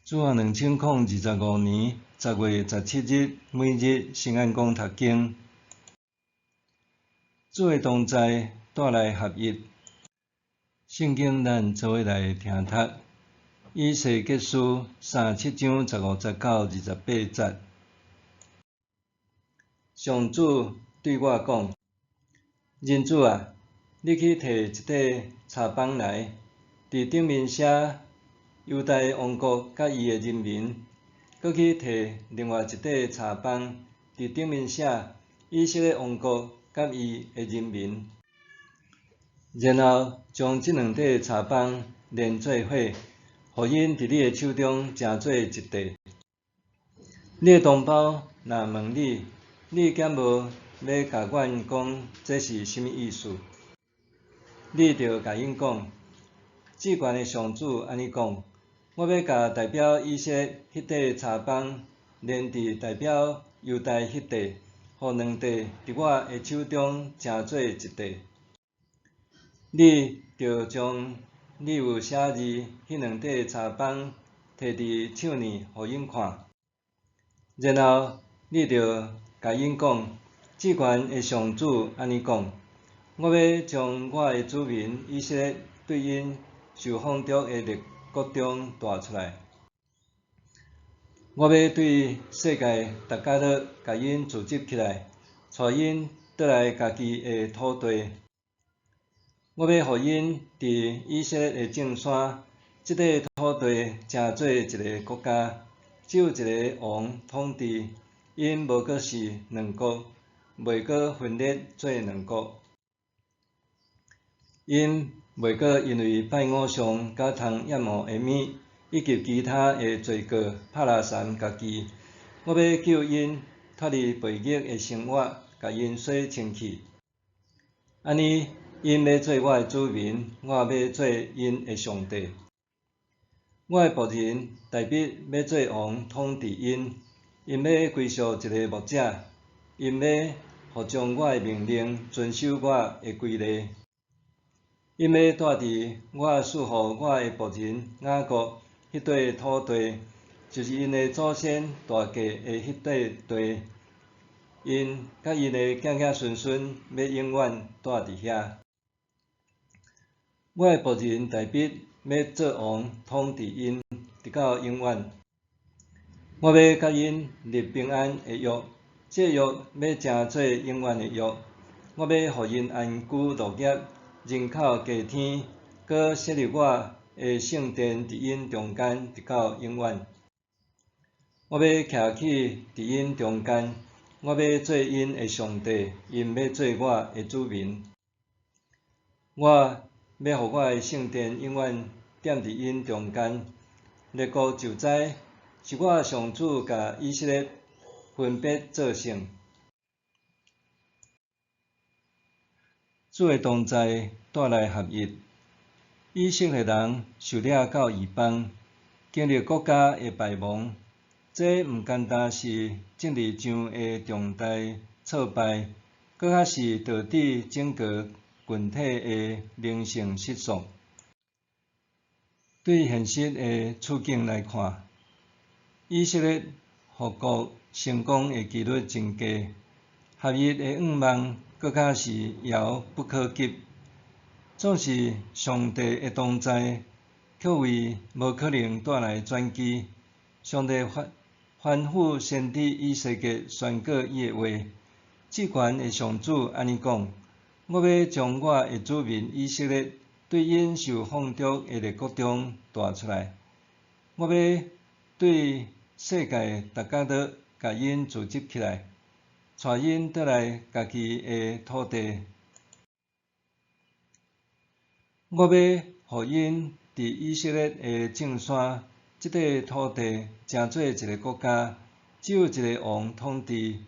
主后2025年10月17日，每日圣安宫读经。主的同在带来合一。圣经咱做伙来听读。以西结书37章15节到28节。上主对我讲：人子啊，你去摕一块柴板来，伫顶面写犹大王国甲伊的人民；搁去摕另外一块柴板，伫顶面写以色列王国甲伊的人民。然后将即两块柴板连做伙，互因伫你的手中成做一块。你的同胞若问你，你敢无要甲阮讲这是甚物意思？你着甲因讲，至悬的上主安尼讲：我要甲代表以色列迄块柴板连伫代表犹大迄块，互两块伫我的手中成做一块。你着将你有写字迄两块柴板摕伫手里，互因看。然后你着甲因讲，至悬的上主安尼讲：我要将我的子民以色列对因受放逐的列国中带出来。我要对世界逐角落甲因聚集起来，带因倒来家己的土地。我要互因伫以色列的正山，即块土地成做一个国家，只有一个王统治，因无阁是两国，袂阁分裂做两国。因袂阁因为拜偶像甲通厌恶的物，以及其他的罪过拍拉残家己。我要救因脱离悖逆的生活，甲因洗清气。安尼，因要做我的子民，我也要做因的上帝。我的仆人大卫要做王统治因，因要归属一个牧者，因要互将我的命令遵守我的规例。因要住伫我赐互我的仆人雅各迄块土地，就是因的祖先大家的迄块地。因甲因的子子孙孙要永远住伫遐。我的仆人大卫要做王统治因，直到永远。我要甲因立平安的约，这约要成做永远的约。我要互因安居乐业，人口加添，搁设立我的圣殿伫因中间，直到永远。我要徛起伫因中间，我要做因的上帝，因要做我的子民。我要互我的圣殿永远踮伫因中间。列国就知是我上主甲以色列分别做圣。主的同在带来合一。以色列人受掠到异邦，经历国家的败亡，这毋单单是政治上的重大挫败，搁较是导致整个群体的灵性失速。对现实的处境来看，以色列复国成功的几率真低，合一的愿望搁较是遥不可及。总是上帝的同在，却为无可能带来转机。上帝吩咐先知以西结宣告伊的话：至悬的上主安尼讲：我要将我的子民以色列对因受放逐的列国中带出来。我要对世界逐角落甲因聚集起来，带因倒来家己的土地。我要互因伫以色列的正山，即块土地成做一个国家，只有一个王统治，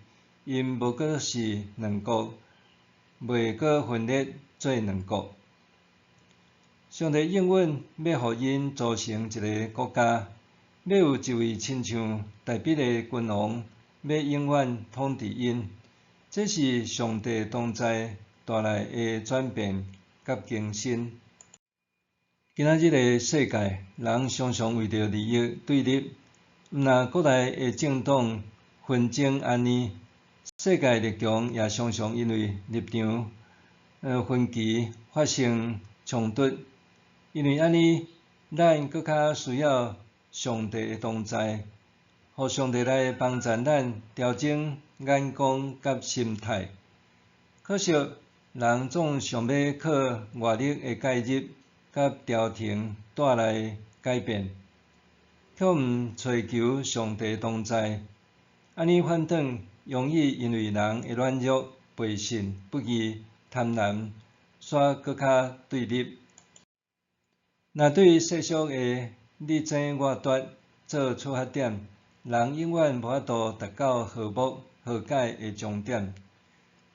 因无阁是两国，袂阁分裂做两国。上帝应允要互因组成一个国家，要有一位亲像大卫的君王，要永远统治因。这是上帝同在带来的转变甲更新。今仔日个世界，人常常为着利益对立，毋但国内的政党纷争安尼，世界列强也常常因为立场分歧发生冲突。因为安尼，咱搁较需要上帝的同在，互上帝来帮助咱调整眼光甲心态。可惜，人总想要靠外力的介入甲调停带来改变，却毋追求上帝同在。安尼反倒容易因为人的软弱、背信不义、贪婪，煞搁较对立。若对世俗的你争我夺做出发点，人永远无法度达到和睦和解的终点。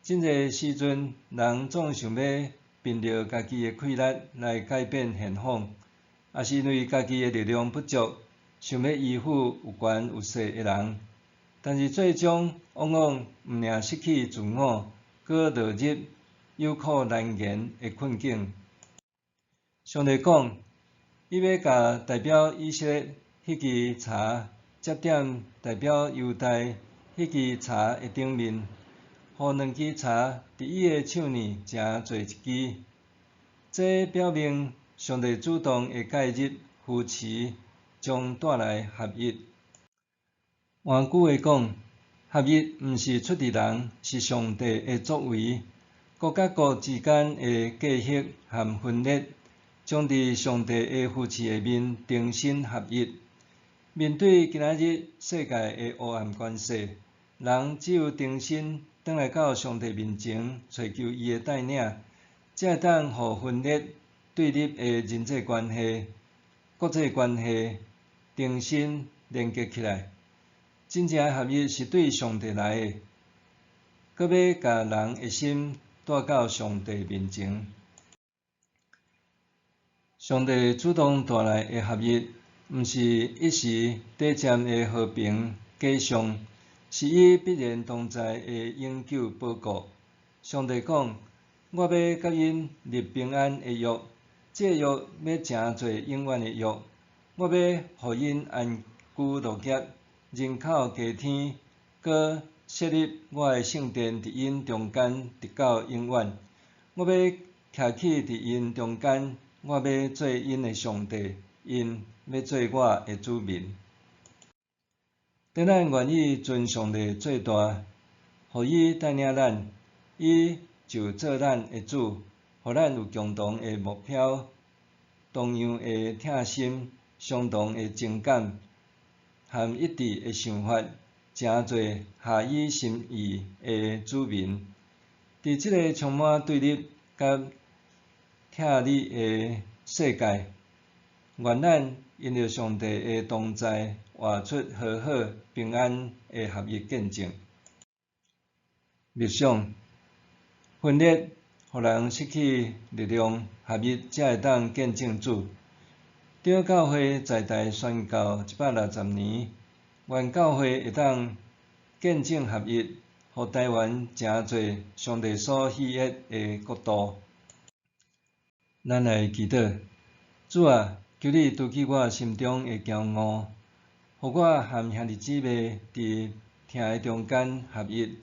真侪时阵，人总想要凭着家己的气力来改变现况，也是因为家己的力量不足，想要依附有权有势的人，但是最终往往毋仅失去自我，搁落入有苦难言的困境。上帝讲，伊要甲代表以色列迄支柴接点代表犹大迄支柴的顶面，互两支柴伫伊的手里成做一支。这表明上帝主动的介入，扶持将带来合一。换句话讲，合一毋是出自人，是上帝的作为。国甲国之间的隔阂和分裂，将伫上帝的扶持下面重新合一。面对今仔日世界的黑暗关系，人只有重新转来到上帝面前，找求伊的带领，才会当互分裂对立的人际关系、国际关系重新连结起来。真正的合一是对上帝来的，搁要甲人的心带到上帝面前。上帝主动带来的合一，毋是一时短暂的和平假象，是伊必然同在的永久保护。上帝讲，我要甲因立平安的约，这约要成做永远的约。我要互因安居乐业，人口加添，搁设立我的圣殿伫因中间，直到永远。我要徛起伫因中间，我要做因的上帝，因要做我的子民。当咱愿意尊上帝做大，互伊带领咱，伊就做咱的主，互咱有共同的目标、同样的疼心、相同的情感和一致的想法，成做合伊心意的子民。伫即个充满对立甲疼你的世界，愿咱因着上帝的同在，活出和好平安的合一见证。默想，分裂互人失去力量，合一才会当见证主。对教会在台宣教160年，愿教会会当见证合一，互台湾成做上帝所喜悦的国度。咱来祈祷，主啊，求你除去我心中的骄傲，互我和兄弟姊妹伫疼的中间合一，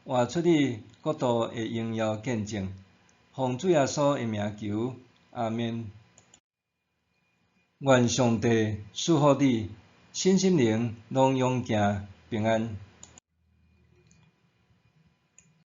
活出你国度的荣耀见证。奉主耶稣的名求，阿们。愿上帝赐福你，身心灵拢永行平安。